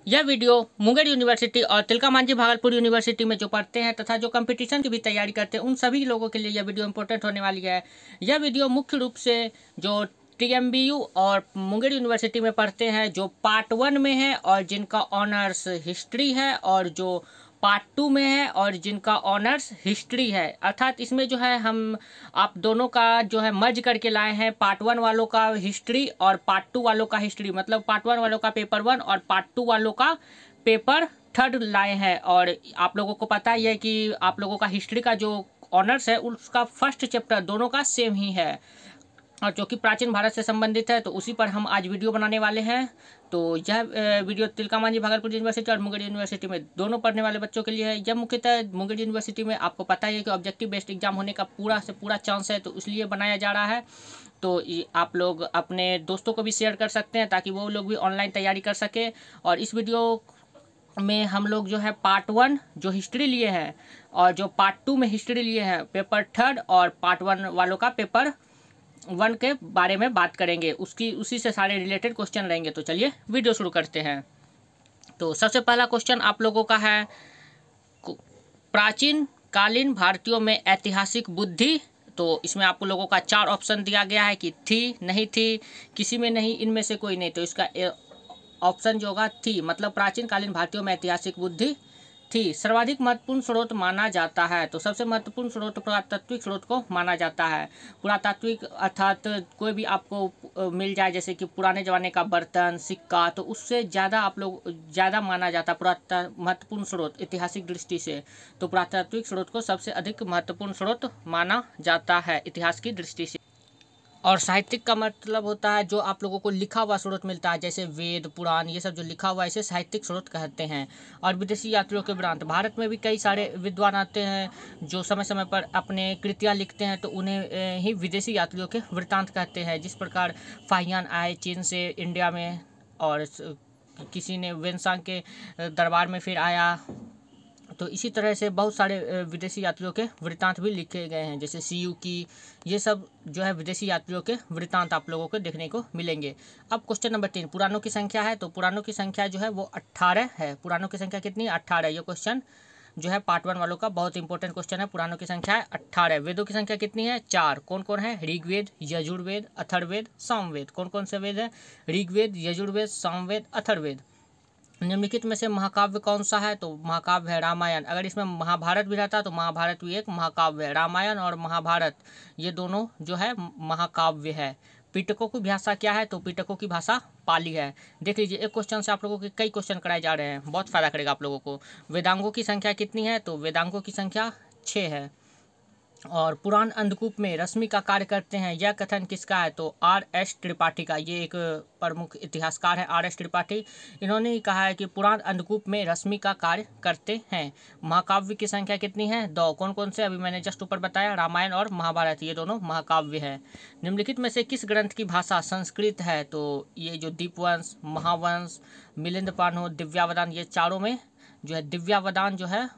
यह video Munger university और Tilka Manjhi Bhagalpur university में जो पढ़ते हैं तथा जो कंपटीशन की भी तैयारी करते हैं उन सभी लोगों के लिए यह वीडियो इंपॉर्टेंट होने वाली है। यह वीडियो मुख्य रूप से जो TMBU और मुंगेर यूनिवर्सिटी में पढ़ते हैं जो पार्ट 1 में है और जिनका ऑनर्स हिस्ट्री है, और जो पार्ट 2 में है और जिनका ऑनर्स हिस्ट्री है। अर्थात इसमें जो है हम आप दोनों का जो है मर्ज करके लाए हैं, पार्ट 1 वालों का हिस्ट्री और पार्ट 2 वालों का हिस्ट्री, मतलब पार्ट 1 वालों का पेपर 1 और पार्ट 2 वालों का पेपर 3 लाए हैं। और आप लोगों को पता ही है कि आप लोगों का हिस्ट्री का जो ऑनर्स है उसका फर्स्ट चैप्टर दोनों का सेम ही है और जो कि प्राचीन भारत से संबंधित है, तो उसी पर हम आज वीडियो बनाने वाले हैं। तो यह वीडियो तिलका मांझी भागलपुर यूनिवर्सिटी और मुंगेर यूनिवर्सिटी में दोनों पढ़ने वाले बच्चों के लिए है। यह मुख्यतः मुंगेर यूनिवर्सिटी में आपको पता ही है कि ऑब्जेक्टिव बेस्ड एग्जाम होने का पूरा से पूरा चांस है, तो इसलिए बनाया जा रहा है। तो आप लोग अपने दोस्तों को भी शेयर कर सकते हैं ताकि वो लोग भी ऑनलाइन तैयारी कर सके। और इस वीडियो में हम लोग जो है पार्ट 1 जो हिस्ट्री लिए हैं और जो पार्ट 2 में हिस्ट्री लिए हैं पेपर 3 और पार्ट 1 वालों का पेपर 1 के बारे में बात करेंगे, उसी से सारे रिलेटेड क्वेश्चन रहेंगे। तो चलिए वीडियो शुरू करते हैं। तो सबसे पहला क्वेश्चन आप लोगों का है, प्राचीन कालीन भारतीयों में ऐतिहासिक बुद्धि। तो इसमें आप लोगों का 4 ऑप्शन दिया गया है कि थी, नहीं थी, किसी में नहीं, इनमें से कोई नहीं। तो इसका ऑप्शन जो होगा थी, मतलब प्राचीन कालीन भारतीयों में ऐतिहासिक बुद्धि थी। सर्वाधिक महत्वपूर्ण स्रोत माना जाता है, तो सबसे महत्वपूर्ण स्रोत पुरातात्विक स्रोत को माना जाता है। पुरातात्विक अर्थात कोई भी आपको मिल जाए जैसे कि पुराने ज़माने का बर्तन, सिक्का, तो उससे ज़्यादा आप लोग ज़्यादा माना जाता है महत्वपूर्ण स्रोत ऐतिहासिक दृष्टि से। तो पुरातात्विक स्रोत को सबसे अधिक महत्वपूर्ण स्रोत माना जाता है इतिहास की दृष्टि से। और साहित्यिक का मतलब होता है जो आप लोगों को लिखा हुआ स्रोत मिलता है, जैसे वेद, पुराण, ये सब जो लिखा हुआ है इसे साहित्यिक स्रोत कहते हैं। और विदेशी यात्रियों के वृत्तांत, भारत में भी कई सारे विद्वान आते हैं जो समय समय पर अपने कृतियाँ लिखते हैं, तो उन्हें ही विदेशी यात्रियों के वृत्तांत कहते हैं। जिस प्रकार फाहियान आए चीन से इंडिया में, और किसी ने वेनसांग के दरबार में फिर आया, तो इसी तरह से बहुत सारे विदेशी यात्रियों के वृत्तांत भी लिखे गए हैं, जैसे सीयू की, ये सब जो है विदेशी यात्रियों के वृत्तांत आप लोगों को देखने को मिलेंगे। अब क्वेश्चन नंबर 3, पुराणों की संख्या है। तो पुराणों की संख्या जो है वो 18 है। पुराणों की संख्या कितनी? 18। ये क्वेश्चन जो है पार्ट 1 वालों का बहुत इंपॉर्टेंट क्वेश्चन है। पुराणों की संख्या है 18। वेदों की संख्या कितनी है? 4। कौन कौन है? ऋग्वेद, यजुर्वेद, अथर्ववेद, सामवेद। कौन कौन से वेद है? ऋग्वेद, यजुर्वेद, सामवेद, अथर्ववेद। निम्नलिखित में से महाकाव्य कौन सा है? तो महाकाव्य है रामायण। अगर इसमें महाभारत भी रहता तो महाभारत भी एक महाकाव्य है। रामायण और महाभारत ये दोनों जो है महाकाव्य है। पिटकों की भाषा क्या है? तो पिटकों की भाषा पाली है। देख लीजिए, एक क्वेश्चन से आप लोगों के कई क्वेश्चन कराए जा रहे हैं, बहुत फायदा करेगा आप लोगों को। वेदांगों की संख्या कितनी है? तो वेदांगों की संख्या 6 है। और पुराण अंधकूप में रश्मि का कार्य करते हैं, यह कथन किसका है? तो RS त्रिपाठी का। ये एक प्रमुख इतिहासकार है RS त्रिपाठी। इन्होंने ही कहा है कि पुराण अंधकूप में रश्मि का कार्य करते हैं। महाकाव्य की संख्या कितनी है? 2। कौन कौन से? अभी मैंने जस्ट ऊपर बताया, रामायण और महाभारत, ये दोनों महाकाव्य है। निम्नलिखित में से किस ग्रंथ की भाषा संस्कृत है? तो ये जो दीपवंश, महावंश, मिलिंद पानो, दिव्यावदान, ये चारों में जो है दिव्यावदान जो है,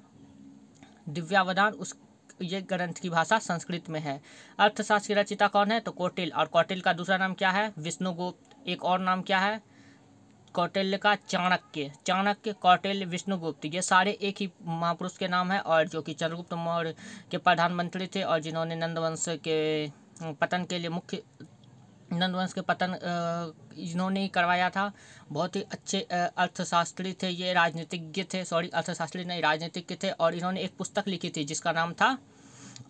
दिव्यावदान उस ये ग्रंथ की भाषा संस्कृत में है। अर्थशास्त्र की रचयिता कौन है? तो कौटिल्य। और कौटिल्य का दूसरा नाम क्या है? विष्णुगुप्त। एक और नाम क्या है कौटिल्य का? चाणक्य। चाणक्य, कौटिल्य, विष्णुगुप्त, ये सारे एक ही महापुरुष के नाम है, और जो कि चंद्रगुप्त मौर्य के प्रधानमंत्री थे और जिन्होंने नंदवंश के पतन के लिए नंदवंश के पतन इन्होंने ही करवाया था। बहुत ही अच्छे अर्थशास्त्री थे ये, राजनीतिज्ञ थे, सॉरी अर्थशास्त्री नहीं राजनीतिज्ञ थे। और इन्होंने एक पुस्तक लिखी थी जिसका नाम था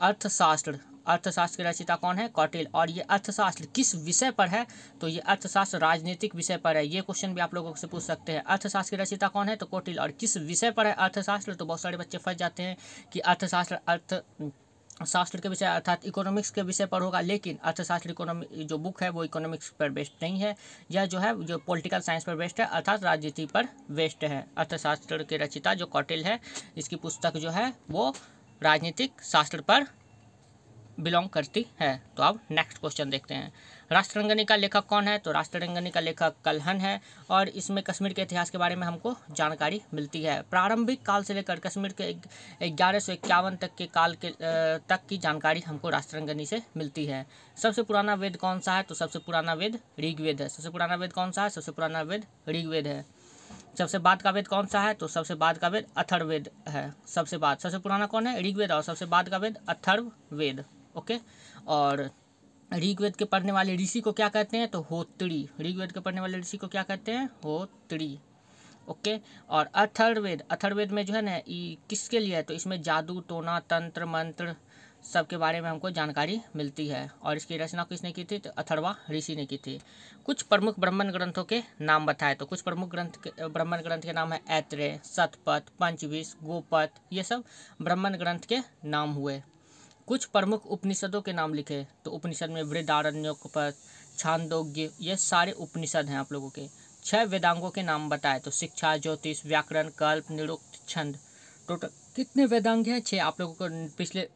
अर्थशास्त्र। अर्थशास्त्र की रचयिता कौन है? कौटिल्य। और ये अर्थशास्त्र किस विषय पर है? तो ये अर्थशास्त्र राजनीतिक विषय पर है। ये क्वेश्चन भी आप लोगों से पूछ सकते हैं। अर्थशास्त्र की रचयिता कौन है? तो कौटिल्य। और किस विषय पर है अर्थशास्त्र? तो बहुत सारे बच्चे फंस जाते हैं कि अर्थशास्त्र शास्त्र के विषय अर्थात इकोनॉमिक्स के विषय पर होगा, लेकिन अर्थशास्त्र इकोनॉमी जो बुक है वो इकोनॉमिक्स पर बेस्ड नहीं है। यह जो है जो पॉलिटिकल साइंस पर बेस्ड है, अर्थात राजनीति पर बेस्ड है। अर्थशास्त्र के रचयिता जो कौटिल्य है, इसकी पुस्तक जो है वो राजनीतिक शास्त्र पर बिलोंग करती है। तो अब नेक्स्ट क्वेश्चन देखते हैं। राष्ट्ररंगनी का लेखक कौन है? तो राष्ट्ररंगनी का लेखक कल्हण है। और इसमें कश्मीर के इतिहास के बारे में हमको जानकारी मिलती है। प्रारंभिक काल से लेकर कश्मीर के 1151 तक के काल के तक की जानकारी हमको राष्ट्ररंगनी से मिलती है। सबसे पुराना वेद कौन सा है? तो सबसे पुराना वेद ऋग्वेद है। सबसे पुराना वेद कौन सा है? सबसे पुराना वेद ऋग्वेद है। सबसे बाद का वेद कौन सा है? तो सबसे बाद का वेद अथर्ववेद है। सबसे पुराना कौन है? ऋग्वेद। और सबसे बाद का वेद अथर्ववेद। ओके। और ऋग्वेद के पढ़ने वाले ऋषि को क्या कहते हैं? तो होत्री। ऋग्वेद के पढ़ने वाले ऋषि को क्या कहते हैं? होत्री। ओके। और अथर्ववेद में जो है ना, ये किसके लिए है? तो इसमें जादू टोना तंत्र मंत्र सब के बारे में हमको जानकारी मिलती है। और इसकी रचना किसने की थी? तो अथर्वा ऋषि ने की थी। कुछ प्रमुख ब्राह्मण ग्रंथों के नाम बताए। तो कुछ प्रमुख ब्राह्मण ग्रंथ के नाम है ऐत्रेय, शतपथ, पंचविश, गोपथ। ये सब ब्राह्मण ग्रंथ के नाम हुए। कुछ प्रमुख उपनिषदों के नाम लिखे। तो उपनिषद में बृहदारण्यकोपनिषद, छांदोग्य, ये सारे उपनिषद हैं आप लोगों के। 6 वेदांगों के नाम बताए। तो शिक्षा, ज्योतिष, व्याकरण, कल्प, निरुक्त, छंद। टोटल कितने वेदांग हैं? 6। आप लोगों को पिछले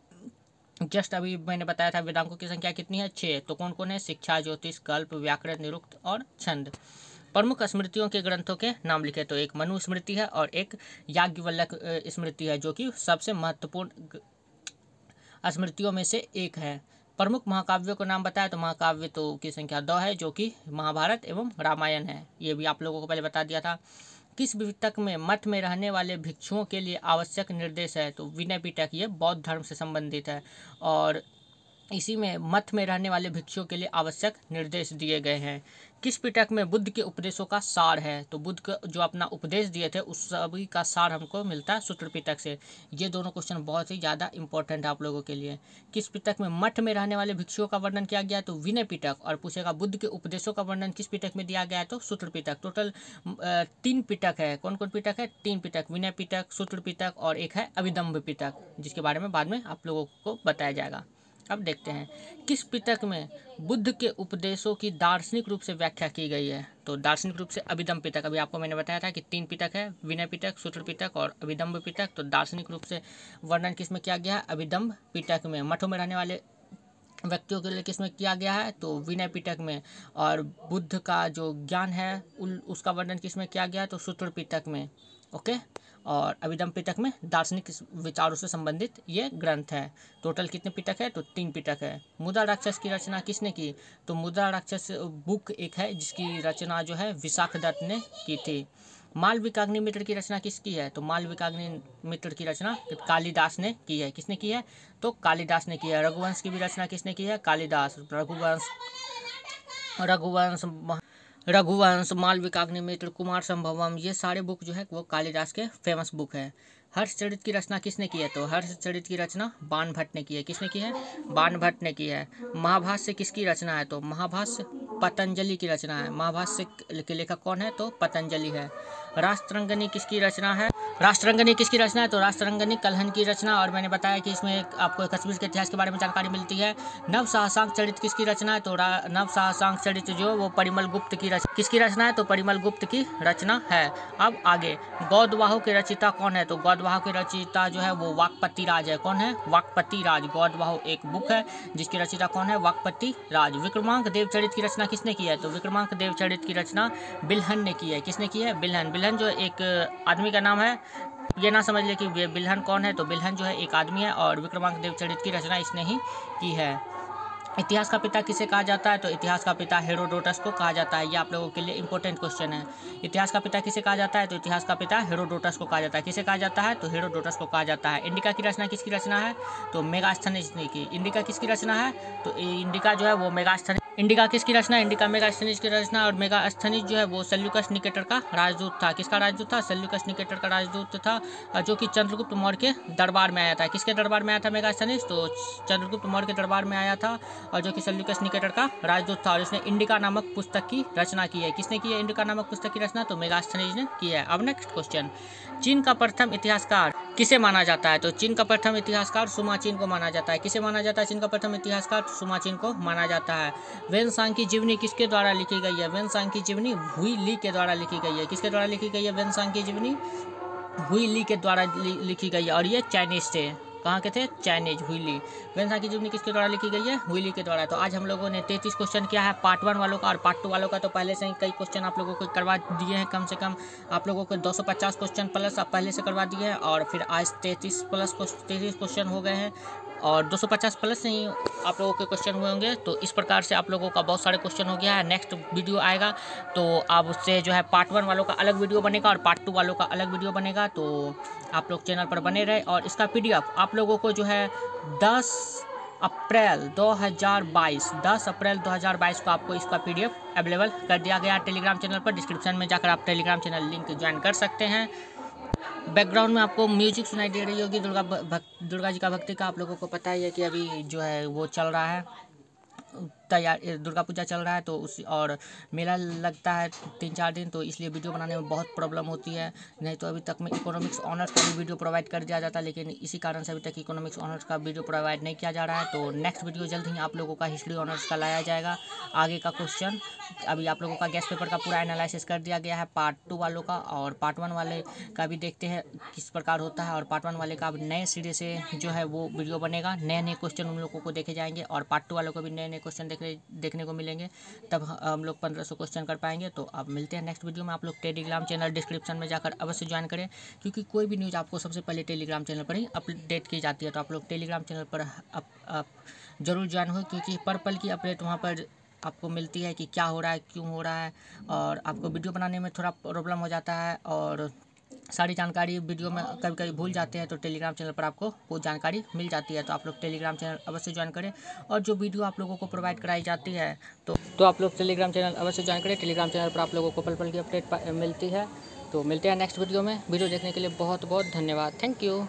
जस्ट अभी मैंने बताया था वेदांगों की संख्या कितनी है? 6। तो कौन कौन है? शिक्षा, ज्योतिष, कल्प, व्याकरण, निरुक्त और छंद। प्रमुख स्मृतियों के ग्रंथों के नाम लिखे। तो एक मनु स्मृति है और एक याज्ञवल्क्य स्मृति है, जो कि सबसे महत्वपूर्ण स्मृतियों में से एक है। प्रमुख महाकाव्यों का नाम बताया। तो महाकाव्य तो की संख्या 2 है, जो कि महाभारत एवं रामायण है। ये भी आप लोगों को पहले बता दिया था। किस पिटक में मठ में रहने वाले भिक्षुओं के लिए आवश्यक निर्देश है? तो विनय पिटक, ये बौद्ध धर्म से संबंधित है। और इसी में मठ में रहने वाले भिक्षुओं के लिए आवश्यक निर्देश दिए गए हैं। किस पिटक में बुद्ध के उपदेशों का सार है? तो बुद्ध का जो अपना उपदेश दिए थे उस सभी का सार हमको मिलता है सूत्र पिटक से। ये दोनों क्वेश्चन बहुत ही ज़्यादा इंपॉर्टेंट है आप लोगों के लिए। किस पिटक में मठ में रहने वाले भिक्षुओं का वर्णन किया गया है? तो विनय पिटक। और पूछेगा बुद्ध के उपदेशों का वर्णन किस पिटक में दिया गया है? तो सूत्र पिटक। टोटल 3 पिटक है। कौन कौन पिटक है? 3 पिटक। विनय पिटक, सूत्र पिटक और एक है अभिदम्भ पिटक, जिसके बारे में बाद में आप लोगों को बताया जाएगा। अब देखते हैं किस पिटक में बुद्ध के उपदेशों की दार्शनिक रूप से व्याख्या की गई है? तो दार्शनिक रूप से अभिदम्भ पिटक। अभी आपको मैंने बताया था कि 3 पिटक है, विनय पिटक, सूत्र पिटक और अभिदम्भ पिटक। तो दार्शनिक रूप से वर्णन किस में किया गया है? अभिदम्भ पिटक में। मठों में रहने वाले व्यक्तियों के लिए किस में किया गया है? तो विनय पिटक में। और बुद्ध का जो ज्ञान है उसका वर्णन किस में किया गया है? तो सूत्र पिटक में। ओके। और अभिदम्भ पिटक में दार्शनिक विचारों से संबंधित ये ग्रंथ है। टोटल कितने पिटक है? तो 3 पिटक है। मुद्रा राक्षस की रचना किसने की? तो मुद्रा राक्षस बुक एक है, जिसकी रचना जो है विशाख दत्त ने की थी। मालविकाग्नि मित्र की रचना किसकी है? तो मालविकाग्नि मित्र की रचना कालिदास ने की है। किसने की है? तो कालिदास ने की है। रघुवंश की भी रचना किसने की है? कालिदास। रघुवंश, मालविकाग्नि मित्र, कुमार संभवम, ये सारे बुक जो है वो कालिदास के फेमस बुक है। हर्षचरित की रचना किसने की है? तो हर्षचरित की रचना बाणभट्ट ने की है। किसने की है? बाणभट्ट ने की है। महाभाष्य किसकी रचना है? तो महाभाष्य पतंजलि की रचना है। महाभाष्य के लेखक कौन है? तो पतंजलि है। राष्ट्रंगनी किसकी रचना है? राष्ट्रंगनी किसकी रचना है? तो राष्ट्रंगनी कल्हन की रचना। और मैंने बताया कि इसमें आपको कश्मीर के इतिहास के बारे में जानकारी मिलती है। नव साहसांक चरित किसकी रचना है? तो नव साहसांक चरित जो वो परिमल गुप्त की किसकी रचना है? तो परिमल गुप्त की रचना है। अब आगे गौडवाह के रचयिता कौन है? तो गौडवाह के रचयिता जो है वो वाक्पति राज है। कौन है? वाक्पति राज। गौडवाह एक बुक है जिसकी रचयिता कौन है? वाक्पति राज। विक्रमांक देवचरित की रचना किसने की है? तो विक्रमांक देवचरित की रचना बिल्हन ने की है। किसने की है? बिल्हन। बिल्हन जो एक आदमी का नाम है, ये ना समझ ले कि बिल्हन कौन है। तो बिल्हन जो है एक आदमी है और विक्रमांक देवचरित की रचना इसने ही की है। इतिहास का पिता किसे कहा जाता है? तो इतिहास का पिता हेरोडोटस को कहा जाता है। ये आप लोगों के लिए इंपॉर्टेंट क्वेश्चन है। इतिहास का पिता किसे कहा जाता है? तो इतिहास का पिता हेरोडोटस को कहा जाता है। किसे कहा जाता है? तो हेरोडोटस को कहा जाता है। इंडिका की रचना किसकी रचना है? तो मेगास्थनीज ने की। इंडिका किसकी रचना है? तो इंडिका जो है वो मेगास्थनीज। इंडिका किसकी रचना? इंडिका मेगास्थनीज की रचना। और मेगास्थनीज जो है वो सेल्यूकस निकेटर का राजदूत था। किसका राजदूत था? सेल्यूकस निकेटर का राजदूत था, जो कि चंद्रगुप्त मौर्य के दरबार में आया था। किसके दरबार में आया था मेगास्थनीज? तो चंद्रगुप्त मौर्य के दरबार में आया था, और जो कि सेल्यूकस निकेटर का राजदूत था। और इसने इंडिका नामक पुस्तक की रचना की है। किसने की है इंडिका नामक पुस्तक की रचना? तो मेगास्थनीज ने की है। अब नेक्स्ट क्वेश्चन, चीन का प्रथम इतिहासकार किसे माना जाता है? तो चीन का प्रथम इतिहासकार सुमाचीन को माना जाता है। किसे माना जाता है? चीन का प्रथम इतिहासकार सुमाचीन को माना जाता है। वेनसांग की जीवनी किसके द्वारा लिखी गई है? वेनसांग की जीवनी हुई ली के द्वारा लिखी गई है। किसके द्वारा लिखी गई है? वेनसांग की जीवनी हुई ली के द्वारा लिखी गई है। और ये चाइनीज थे। कहाँ के थे? चाइनीज। हुईली। वेनसांग की जीवनी किसके द्वारा लिखी गई है? हुईली के द्वारा। तो आज हम लोगों ने 33 क्वेश्चन किया है पार्ट 1 वालों का, और पार्ट 2 वालों का तो पहले से ही कई क्वेश्चन आप लोगों को करवा दिए हैं। कम से कम आप लोगों को 250 क्वेश्चन प्लस आप पहले से करवा दिए हैं, और फिर आज 33 क्वेश्चन हो गए हैं। और 250 प्लस नहीं आप लोगों के क्वेश्चन हुए होंगे। तो इस प्रकार से आप लोगों का बहुत सारे क्वेश्चन हो गया है। नेक्स्ट वीडियो आएगा तो आप उससे जो है पार्ट 1 वालों का अलग वीडियो बनेगा और पार्ट 2 वालों का अलग वीडियो बनेगा। तो आप लोग चैनल पर बने रहे। और इसका PDF आप लोगों को जो है 10 अप्रैल 2022 को आपको इसका PDF अवेलेबल कर दिया गया है टेलीग्राम चैनल पर। डिस्क्रिप्शन में जाकर आप टेलीग्राम चैनल लिंक ज्वाइन कर सकते हैं। बैकग्राउंड में आपको म्यूजिक सुनाई दे रही होगी दुर्गा जी का भक्ति का। आप लोगों को पता ही है कि अभी जो है वो चल रहा है, तैयार दुर्गा पूजा चल रहा है तो उस और मेला लगता है 3-4 दिन, तो इसलिए वीडियो बनाने में बहुत प्रॉब्लम होती है। नहीं तो अभी तक में इकोनॉमिक्स ऑनर्स का भी वीडियो प्रोवाइड कर दिया जाता, लेकिन इसी कारण से अभी तक इकोनॉमिक्स ऑनर्स का वीडियो प्रोवाइड नहीं किया जा रहा है। तो नेक्स्ट वीडियो जल्द ही आप लोगों का हिस्ट्री ऑनर्स का लाया जाएगा। आगे का क्वेश्चन अभी आप लोगों का गेस्ट पेपर का पूरा एनालिसिस कर दिया गया है पार्ट 2 वालों का, और पार्ट 1 वाले का भी देखते हैं किस प्रकार होता है। और पार्ट 1 वाले का अब नए सिरे से जो है वो वीडियो बनेगा, नए नए क्वेश्चन उन लोगों को देखे जाएंगे और पार्ट 2 वालों को भी नए नए क्वेश्चन देखने को मिलेंगे। तब हम लोग 1500 क्वेश्चन कर पाएंगे। तो अब मिलते हैं नेक्स्ट वीडियो में। आप लोग टेलीग्राम चैनल डिस्क्रिप्शन में जाकर अवश्य ज्वाइन करें, क्योंकि कोई भी न्यूज़ आपको सबसे पहले टेलीग्राम चैनल पर ही अपडेट की जाती है। तो आप लोग टेलीग्राम चैनल पर जरूर ज्वाइन हो, क्योंकि पर पल की अपडेट वहाँ पर आपको मिलती है कि क्या हो रहा है, क्यों हो रहा है। और आपको वीडियो बनाने में थोड़ा प्रॉब्लम हो जाता है और सारी जानकारी वीडियो में कभी कभी भूल जाते हैं, तो टेलीग्राम चैनल पर आपको वो जानकारी मिल जाती है। तो आप लोग टेलीग्राम चैनल अवश्य ज्वाइन करें, और जो वीडियो आप लोगों को प्रोवाइड कराई जाती है तो आप लोग टेलीग्राम चैनल अवश्य ज्वाइन करें। टेलीग्राम चैनल पर आप लोगों को पल पल की अपडेट मिलती है। तो मिलते हैं नेक्स्ट वीडियो में। वीडियो देखने के लिए बहुत बहुत धन्यवाद। Thank you.